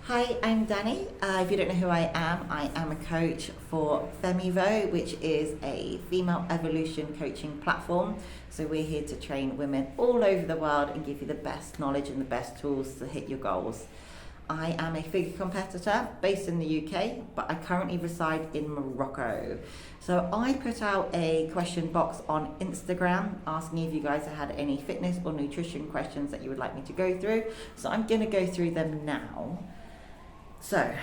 Hi, I'm Danny. If you don't know who I am a coach for Femivo, which is a female evolution coaching platform. So we're here to train women all over the world and give you the best knowledge and the best tools to hit your goals. I am a figure competitor based in the UK, but I currently reside in Morocco. So I put out a question box on Instagram asking if you guys had any fitness or nutrition questions that you would like me to go through. So I'm going to go through them now. So,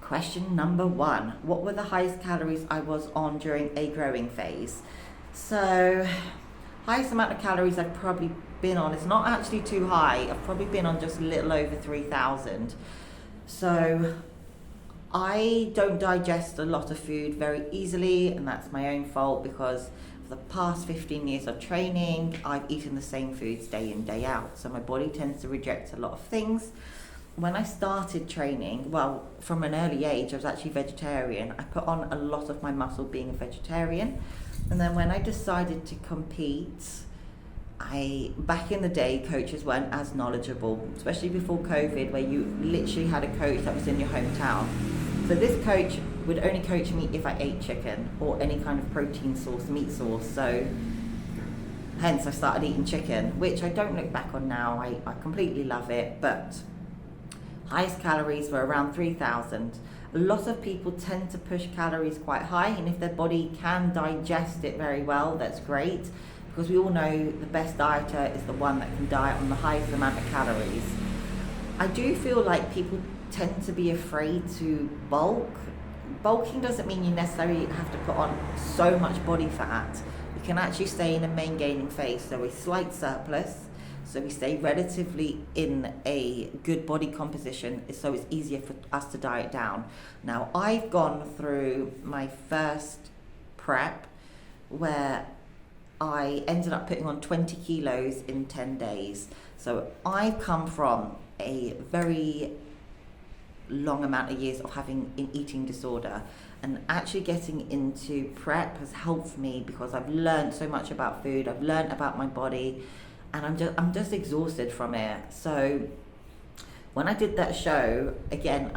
question number 1. What were the highest calories I was on during a growing phase? So, highest amount of calories I've probably been on, it's not actually too high. I've probably been on just a little over 3,000. So, I don't digest a lot of food very easily, and that's my own fault because for the past 15 years of training, I've eaten the same foods day in, day out. So, my body tends to reject a lot of things. When I started training, well, from an early age, I was actually vegetarian. I put on a lot of my muscle being a vegetarian. And then when I decided to compete, back in the day, coaches weren't as knowledgeable, especially before COVID, where you literally had a coach that was in your hometown. So this coach would only coach me if I ate chicken or any kind of protein source, meat source. So hence I started eating chicken, which I don't look back on now. I completely love it, but highest calories were around 3,000. A lot of people tend to push calories quite high, and if their body can digest it very well, that's great, because we all know the best dieter is the one that can diet on the highest amount of calories. I do feel like people tend to be afraid to bulk. Bulking doesn't mean you necessarily have to put on so much body fat. You can actually stay in a main gaining phase, so a slight surplus. So we stay relatively in a good body composition, so it's easier for us to diet down. Now, I've gone through my first prep where I ended up putting on 20 kilos in 10 days. So I've come from a very long amount of years of having an eating disorder, and actually getting into prep has helped me because I've learned so much about food, I've learned about my body, and I'm just exhausted from it. So when I did that show, again,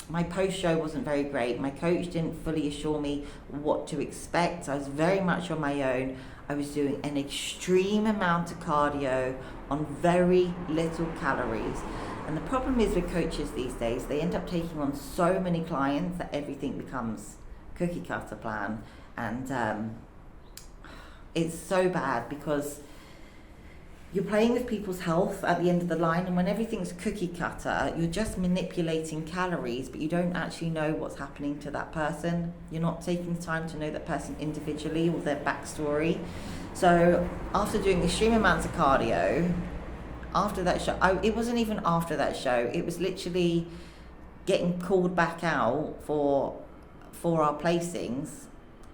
my post-show wasn't very great. My coach didn't fully assure me what to expect. I was very much on my own. I was doing an extreme amount of cardio on very little calories. And the problem is with coaches these days, they end up taking on so many clients that everything becomes cookie cutter plan. And it's so bad because you're playing with people's health at the end of the line, and when everything's cookie cutter, you're just manipulating calories, but you don't actually know what's happening to that person. You're not taking the time to know that person individually or their backstory. So after doing extreme amounts of cardio, after that show, it wasn't even after that show, it was literally getting called back out for our placings.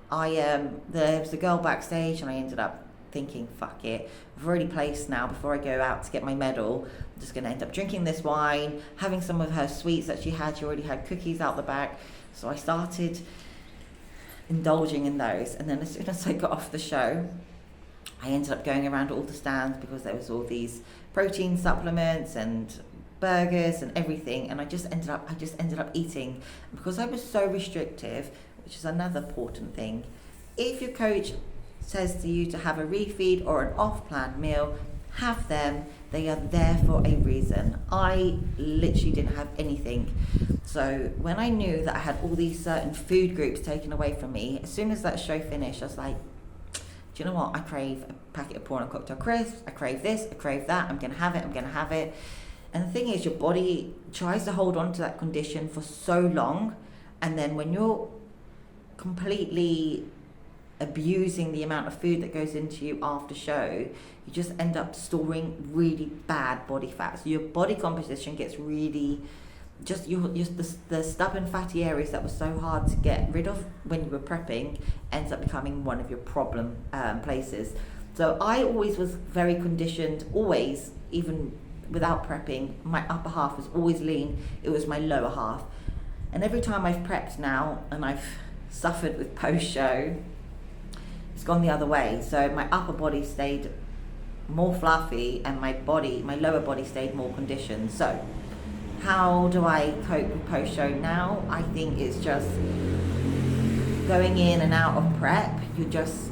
There was a girl backstage, and I ended up thinking, fuck it, I've already placed now. Before I go out to get my medal, I'm just going to end up drinking this wine, having some of her sweets that she had. She already had cookies out the back, so I started indulging in those. And then as soon as I got off the show, I ended up going around all the stands because there was all these protein supplements and burgers and everything, and I just ended up eating. Because I was so restrictive, which is another important thing. If your coach says to you to have a refeed or an off-plan meal, have them. They are there for a reason. I literally didn't have anything. So when I knew that I had all these certain food groups taken away from me, as soon as that show finished, I was like, do you know what? I crave a packet of prawn and cocktail crisps. I crave this, I crave that. I'm going to have it. And the thing is, your body tries to hold on to that condition for so long, and then when you're completely abusing the amount of food that goes into you after show, you just end up storing really bad body fat. So your body composition gets really, just the stubborn fatty areas that were so hard to get rid of when you were prepping ends up becoming one of your problem places. So I always was very conditioned, always, even without prepping, my upper half was always lean, it was my lower half. And every time I've prepped now and I've suffered with post-show, it's gone the other way. So my upper body stayed more fluffy, and my lower body stayed more conditioned. So how do I cope with post-show now? I think it's just going in and out of prep. You just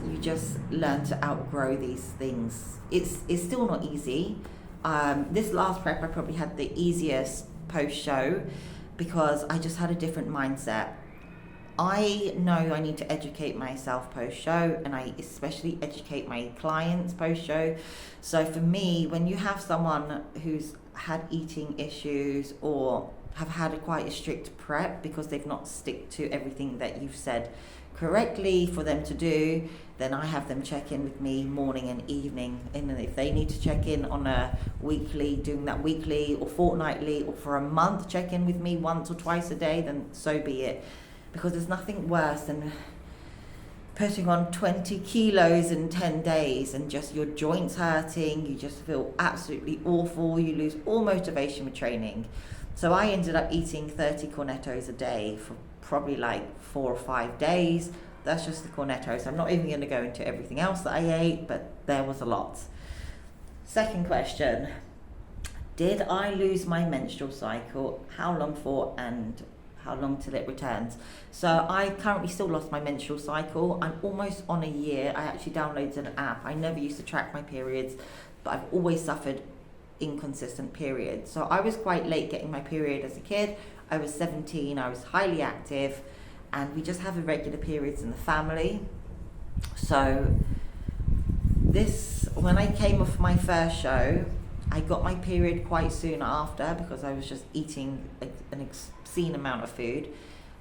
learn to outgrow these things. It's still not easy. This last prep I probably had the easiest post-show because I just had a different mindset. I know I need to educate myself post-show, and I especially educate my clients post-show. So for me, when you have someone who's had eating issues or have had quite a strict prep because they've not stick to everything that you've said correctly for them to do, then I have them check in with me morning and evening. And if they need to check in on a weekly, doing that weekly or fortnightly or for a month, check in with me once or twice a day, then so be it. Because there's nothing worse than putting on 20 kilos in 10 days and just your joints hurting, you just feel absolutely awful, you lose all motivation with training. So I ended up eating 30 cornettos a day for probably like 4 or 5 days. That's just the cornettos. I'm not even going to go into everything else that I ate, but there was a lot. Second question, did I lose my menstrual cycle? How long for, and how long till it returns? So I currently still lost my menstrual cycle. I'm almost on a year. I actually downloaded an app. I never used to track my periods, but I've always suffered inconsistent periods. So I was quite late getting my period as a kid. I was 17, I was highly active, and we just have irregular periods in the family. So when I came off my first show, I got my period quite soon after because I was just eating an obscene amount of food.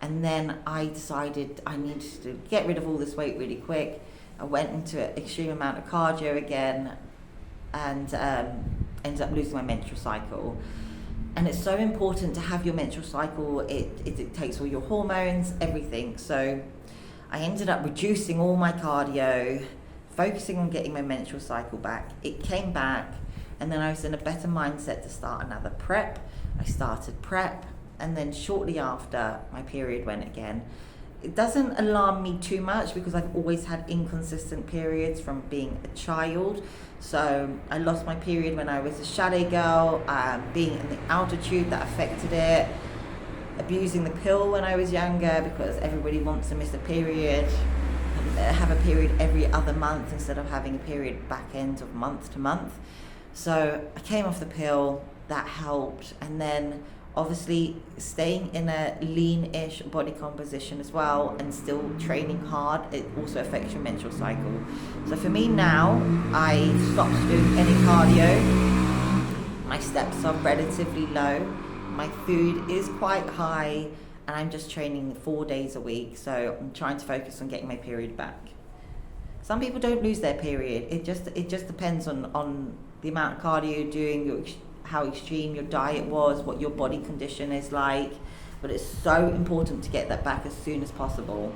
And then I decided I needed to get rid of all this weight really quick. I went into an extreme amount of cardio again and ended up losing my menstrual cycle. And it's so important to have your menstrual cycle. It takes all your hormones, everything. So I ended up reducing all my cardio, focusing on getting my menstrual cycle back. It came back, and then I was in a better mindset to start another prep. I started prep, and then shortly after, my period went again. It doesn't alarm me too much because I've always had inconsistent periods from being a child. So I lost my period when I was a chalet girl, being in the altitude that affected it, abusing the pill when I was younger because everybody wants to miss a period, and have a period every other month instead of having a period back end of month to month. So I came off the pill, that helped, and then obviously staying in a lean-ish body composition as well and still training hard, it also affects your menstrual cycle. So for me now, I stopped doing any cardio, my steps are relatively low, my food is quite high, and I'm just training 4 days a week, so I'm trying to focus on getting my period back. Some people don't lose their period, it just depends on the amount of cardio you're doing, how extreme your diet was, what your body condition is like, but it's so important to get that back as soon as possible.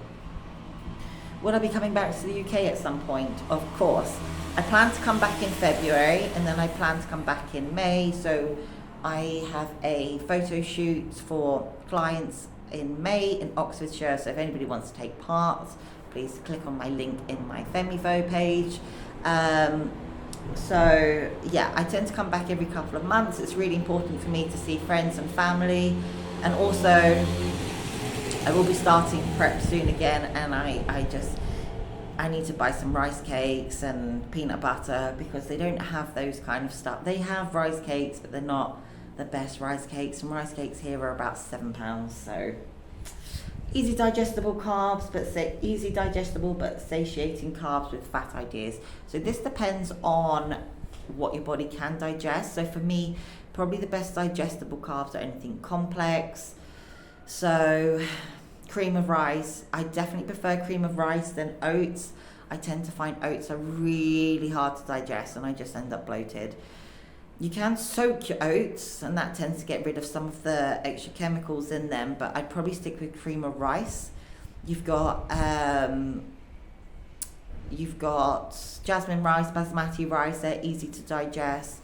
Will I be coming back to the UK at some point? Of course. I plan to come back in February, and then I plan to come back in May, so I have a photo shoot for clients in May in Oxfordshire, so if anybody wants to take part, please click on my link in my FemiVo page. So yeah, I tend to come back every couple of months. It's really important for me to see friends and family, and also I will be starting prep soon again, and I need to buy some rice cakes and peanut butter because they don't have those kind of stuff. They have rice cakes, but they're not the best rice cakes. Some rice cakes here are about £7, so easy digestible carbs, easy digestible but satiating carbs with fat ideas. So this depends on what your body can digest. So for me, probably the best digestible carbs are anything complex. So cream of rice, I definitely prefer cream of rice than oats. I tend to find oats are really hard to digest and I just end up bloated. You can soak your oats, and that tends to get rid of some of the extra chemicals in them, but I'd probably stick with cream of rice. You've got jasmine rice, basmati rice, they're easy to digest.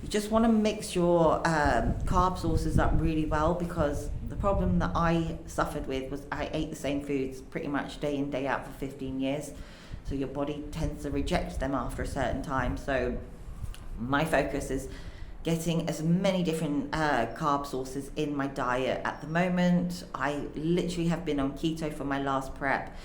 You just want to mix your carb sources up really well, because the problem that I suffered with was I ate the same foods pretty much day in, day out for 15 years. So your body tends to reject them after a certain time. So My focus is getting as many different carb sources in my diet at the moment. I literally have been on keto for my last prep.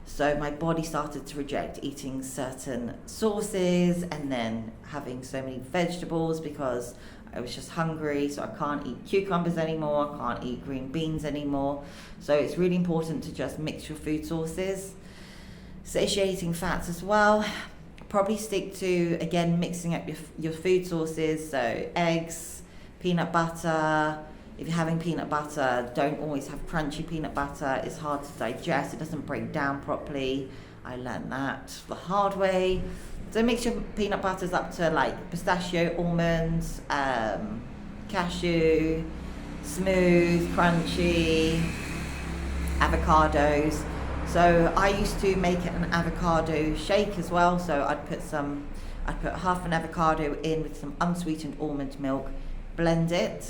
So my body started to reject eating certain sources and then having so many vegetables because I was just hungry. So I can't eat cucumbers anymore, I can't eat green beans anymore. So it's really important to just mix your food sources. Satiating fats as well. Probably stick to, again, mixing up your food sources. So eggs, peanut butter. If you're having peanut butter, don't always have crunchy peanut butter. It's hard to digest. It doesn't break down properly. I learned that the hard way. So mix your peanut butters up to like pistachio, almonds, cashew, smooth, crunchy, avocados. So I used to make an avocado shake as well. So I'd put half an avocado in with some unsweetened almond milk, blend it,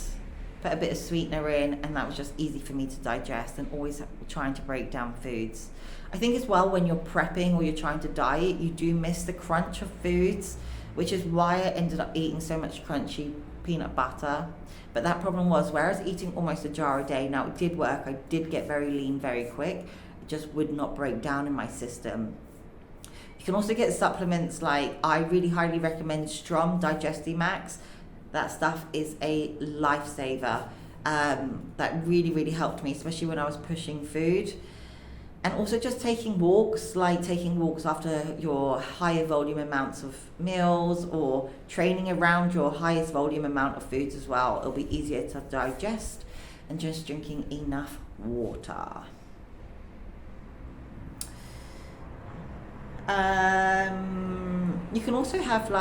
put a bit of sweetener in, and that was just easy for me to digest, and always trying to break down foods. I think as well, when you're prepping or you're trying to diet, you do miss the crunch of foods, which is why I ended up eating so much crunchy peanut butter. But that problem was, whereas eating almost a jar a day, now it did work, I did get very lean very quick, it just would not break down in my system. You can also get supplements like, I really highly recommend Strom Digestimax. That stuff is a lifesaver. That really, really helped me, especially when I was pushing food. And also just taking walks, like taking walks after your higher volume amounts of meals, or training around your highest volume amount of foods as well. It'll be easier to digest, and just drinking enough water. You can also have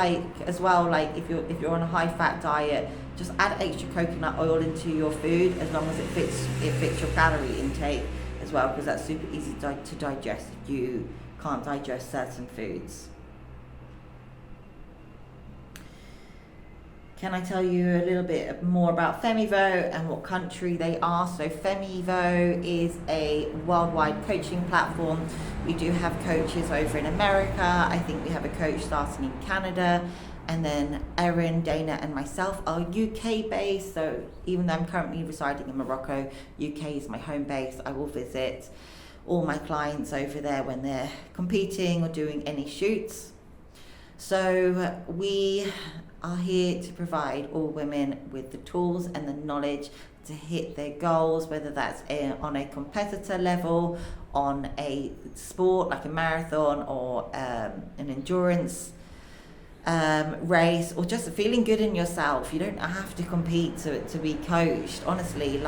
as well, if you're on a high fat diet, just add extra coconut oil into your food, as long as it fits your calorie intake as well, because that's super easy to digest if you can't digest certain foods. Can I tell you a little bit more about Femivo and what country they are? So Femivo is a worldwide coaching platform. We do have coaches over in America. I think we have a coach starting in Canada. And then Erin, Dana and myself are UK based. So even though I'm currently residing in Morocco, UK is my home base. I will visit all my clients over there when they're competing or doing any shoots. So we are here to provide all women with the tools and the knowledge to hit their goals, whether that's on a competitor level, on a sport like a marathon or an endurance race, or just feeling good in yourself. You don't have to compete to be coached. Honestly,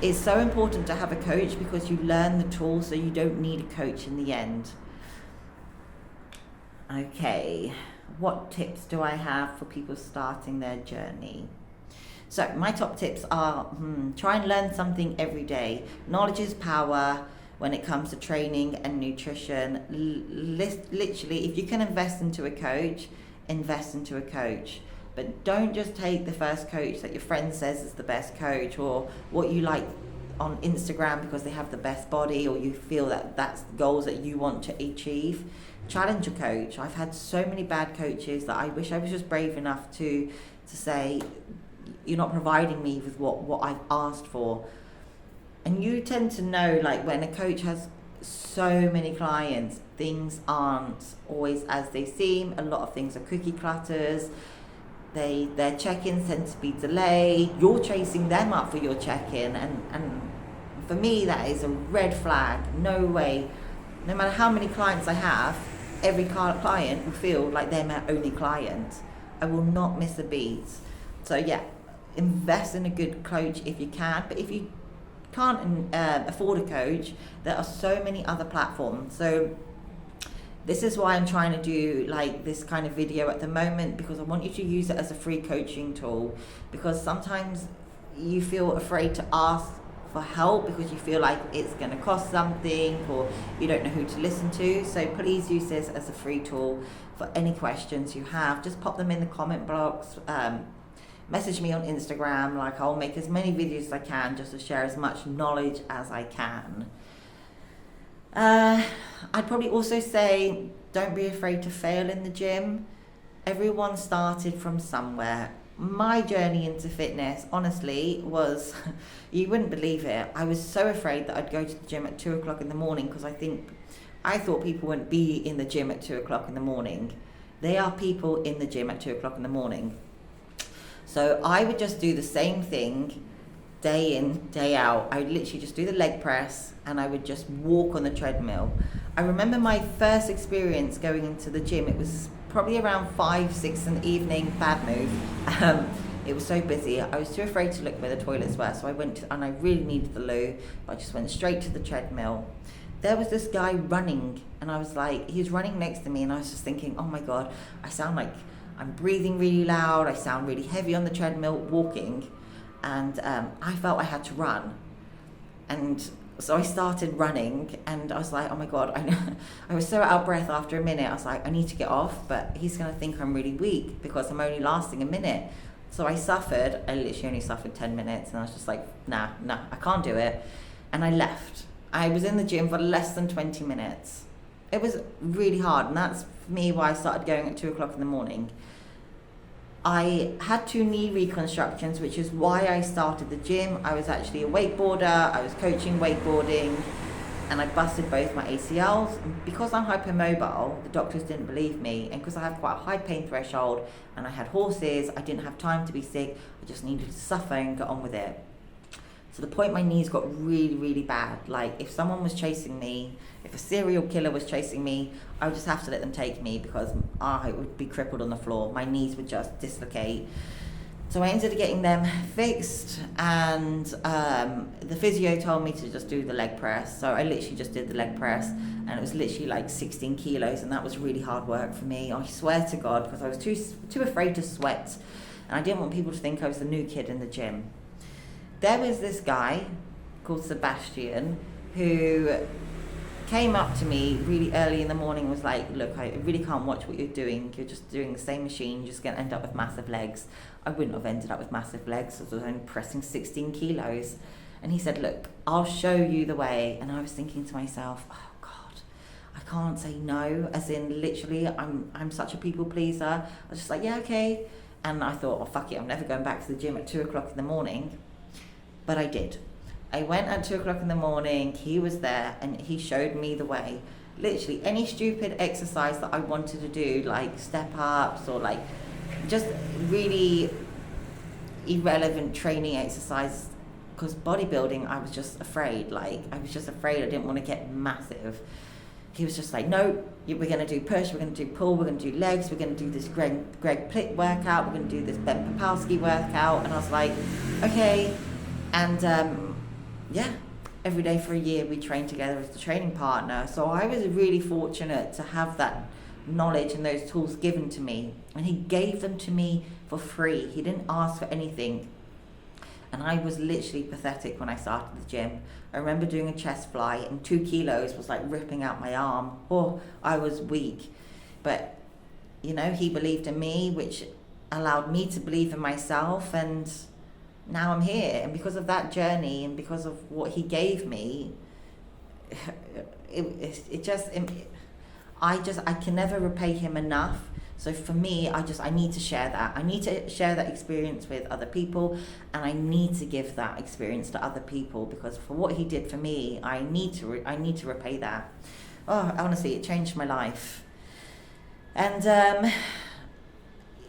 it's so important to have a coach, because you learn the tools, so you don't need a coach in the end. Okay, what tips do I have for people starting their journey? So my top tips are, try and learn something every day. Knowledge is power when it comes to training and nutrition. Literally, if you can invest into a coach, invest into a coach. But don't just take the first coach that your friend says is the best coach, or what you like on Instagram because they have the best body, or you feel that that's the goals that you want to achieve. Challenge a coach. I've had so many bad coaches that I wish I was just brave enough to say, you're not providing me with what I've asked for. And you tend to know, when a coach has so many clients, things aren't always as they seem. A lot of things are cookie clutters. Their check-ins tend to be delayed. You're chasing them up for your check-in, and for me that is a red flag. No way. No matter how many clients I have, every client will feel like they're my only client. I will not miss a beat. So yeah, invest in a good coach if you can. But if you can't afford a coach, there are so many other platforms. So this is why I'm trying to do this kind of video at the moment, because I want you to use it as a free coaching tool. Because sometimes you feel afraid to ask for help because you feel like it's going to cost something, or you don't know who to listen to. So please use this as a free tool for any questions you have. Just pop them in the comment blocks, message me on Instagram. I'll make as many videos as I can, just to share as much knowledge as I can. I'd probably also say, don't be afraid to fail in the gym. Everyone started from somewhere. My journey into fitness, honestly, was, you wouldn't believe it. I was so afraid that I'd go to the gym at 2 o'clock in the morning because I thought people wouldn't be in the gym at 2 o'clock in the morning. They are people in the gym at 2 o'clock in the morning. So I would just do the same thing day in, day out. I would literally just do the leg press and I would just walk on the treadmill. I remember my first experience going into the gym. It was probably around 5, 6 in the evening, bad move. It was so busy. I was too afraid to look where the toilets were, so I went and I really needed the loo. I just went straight to the treadmill. There was this guy running, and I was like, he was running next to me, and I was just thinking, oh my God, I sound like I'm breathing really loud. I sound really heavy on the treadmill, walking, and I felt I had to run. And so I started running, and I was like, oh my God, I was so out of breath after a minute. I was like, I need to get off, but he's going to think I'm really weak because I'm only lasting a minute. So I literally only suffered 10 minutes, and I was just like, nah, I can't do it. And I left. I was in the gym for less than 20 minutes. It was really hard, and that's for me why I started going at 2 o'clock in the morning. I had 2 knee reconstructions, which is why I started the gym. I was actually a wakeboarder, I was coaching wakeboarding, and I busted both my ACLs. And because I'm hypermobile, the doctors didn't believe me, and because I have quite a high pain threshold, and I had horses, I didn't have time to be sick, I just needed to suffer and get on with it. To the point my knees got really, really bad. Like, if someone was chasing me, if a serial killer was chasing me, I would just have to let them take me because I would be crippled on the floor. My knees would just dislocate. So I ended up getting them fixed, and the physio told me to just do the leg press. So I literally just did the leg press, and it was literally like 16 kilos, and that was really hard work for me. I swear to God, because I was too afraid to sweat, and I didn't want people to think I was the new kid in the gym. There was this guy called Sebastian who came up to me really early in the morning and was like, look, I really can't watch what you're doing. You're just doing the same machine. You're just going to end up with massive legs. I wouldn't have ended up with massive legs. I was only pressing 16 kilos. And he said, look, I'll show you the way. And I was thinking to myself, oh God, I can't say no. As in, literally, I'm such a people pleaser. I was just like, yeah, okay. And I thought, oh, fuck it. I'm never going back to the gym at 2 o'clock in the morning. But I did. I went at 2 o'clock in the morning, he was there, and he showed me the way. Literally, any stupid exercise that I wanted to do, like step-ups or like just really irrelevant training exercise, because bodybuilding, I was just afraid. I didn't want to get massive. He was just like, no, we're going to do push, we're going to do pull, we're going to do legs, we're going to do this Greg Plitt workout, we're going to do this Ben Papowski workout. And I was like, okay. And every day for a year we trained together as the training partner. So I was really fortunate to have that knowledge and those tools given to me. And he gave them to me for free. He didn't ask for anything. And I was literally pathetic when I started the gym. I remember doing a chest fly and 2 kilos was like ripping out my arm. Oh, I was weak. But, he believed in me, which allowed me to believe in myself, and now I'm here. And because of that journey and because of what he gave me, I can never repay him enough. So for me, I need to share that. I need to share that experience with other people, and I need to give that experience to other people, because for what he did for me, I need to repay that. Oh, honestly, it changed my life. And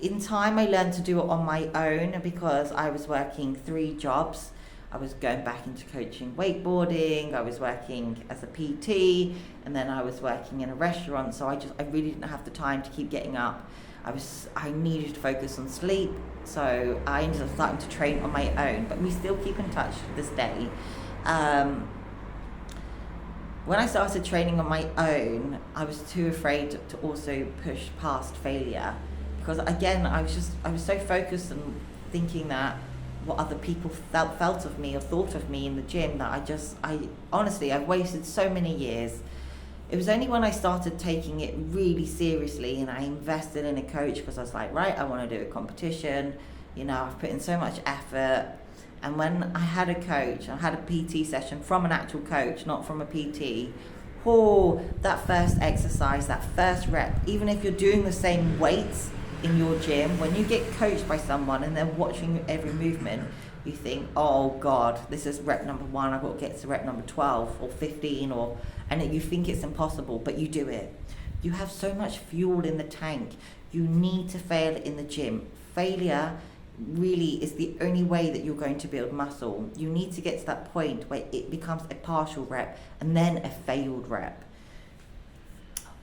in time, I learned to do it on my own because I was working 3 jobs. I was going back into coaching wakeboarding, I was working as a PT, and then I was working in a restaurant. So I really didn't have the time to keep getting up. I needed to focus on sleep. So I ended up starting to train on my own, but we still keep in touch to this day. When I started training on my own, I was too afraid to also push past failure. Because again, I was so focused on thinking that what other people felt of me or thought of me in the gym that I've wasted so many years. It was only when I started taking it really seriously and I invested in a coach, because I was like, right, I want to do a competition. I've put in so much effort. And when I had a coach, I had a PT session from an actual coach, not from a PT. Oh, that first exercise, that first rep, even if you're doing the same weights, in your gym, when you get coached by someone and they're watching every movement, you think, oh God, this is rep number 1, I've got to get to rep number 12 or 15, and you think it's impossible, but you do it. You have so much fuel in the tank. You need to fail in the gym. Failure really is the only way that you're going to build muscle. You need to get to that point where it becomes a partial rep and then a failed rep.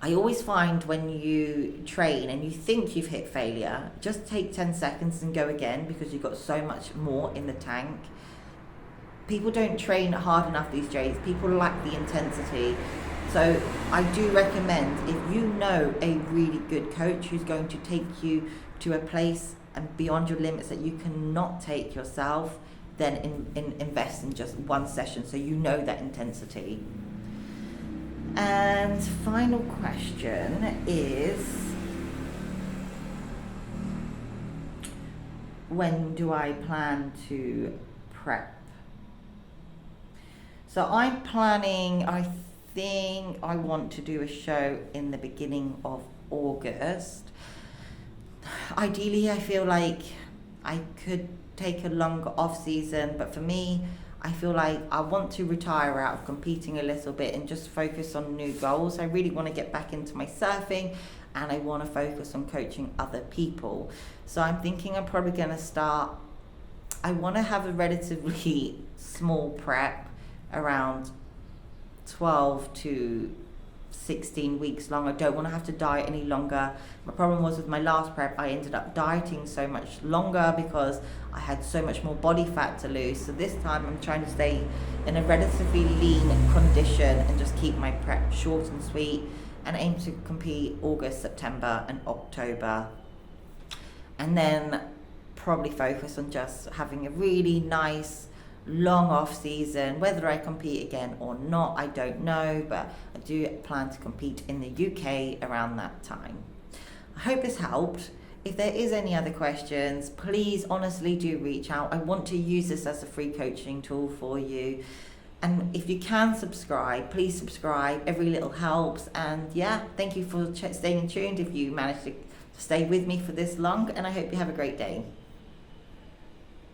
I always find when you train and you think you've hit failure, just take 10 seconds and go again, because you've got so much more in the tank. People don't train hard enough these days. People lack the intensity. So I do recommend, if you know a really good coach who's going to take you to a place and beyond your limits that you cannot take yourself, then invest in just one session so you know that intensity. And final question is, when do I plan to prep? So I'm planning, I think I want to do a show in the beginning of August. Ideally, I feel like I could take a longer off season, but for me, I feel like I want to retire out of competing a little bit and just focus on new goals. I really want to get back into my surfing, and I want to focus on coaching other people. So I'm thinking I'm probably going to start, I want to have a relatively small prep, around 12 to 16 weeks long. I don't want to have to diet any longer. My problem was with my last prep, I ended up dieting so much longer because I had so much more body fat to lose. So this time I'm trying to stay in a relatively lean condition and just keep my prep short and sweet, and aim to compete August, September and October. And then probably focus on just having a really nice long off season. Whether I compete again or not, I don't know, but I do plan to compete in the UK around that time. I hope this helped. If there is any other questions, please honestly do reach out. I want to use this as a free coaching tool for you. And if you can subscribe, please subscribe. Every little helps. And yeah, thank you for staying tuned if you managed to stay with me for this long, and I hope you have a great day.